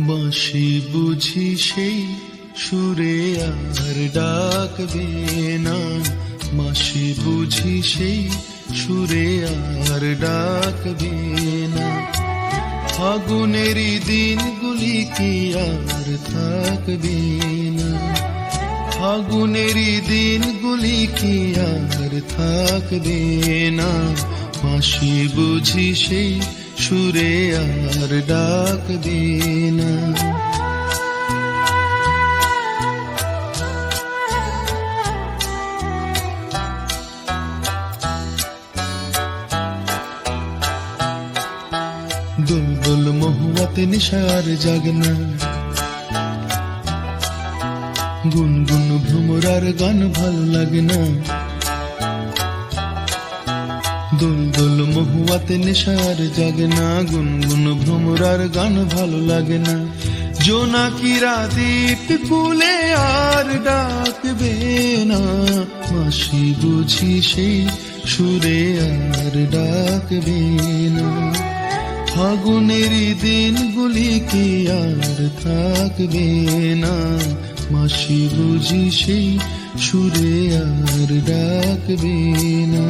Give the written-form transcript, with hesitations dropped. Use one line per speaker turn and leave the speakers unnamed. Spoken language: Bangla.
বাঁশি বুঝি সেই সুরে আর ডাকবে না, বাঁশি বুঝি সেই সুরে আর ডাকবে না। ফাগুনেরই দিনগুলি কি আর থাকবে না, ফাগুনেরই দিনগুলি কি আর থাকবে না। বাঁশি বুঝি সেই সুরে আর ডাকবে না। দুলদুল মহুয়াতে নিশার জাগনা, গুনগুন ভ্রমরার গান ভালো লাগে না। দুলদুল মহুয়াতে নিশার জাগনা, গুনগুন ভ্রমরার গান ভালো লাগে না। জোনাকিরা দ্বীপ ফুলে আর ডাকবে না, বাঁশি বুঝি সেই সুরে আর ডাকবে না। ফাগুনেরই দিনগুলি কি আর থাকবে না, বাঁশি বুঝি সেই সুরে আর ডাকবে না।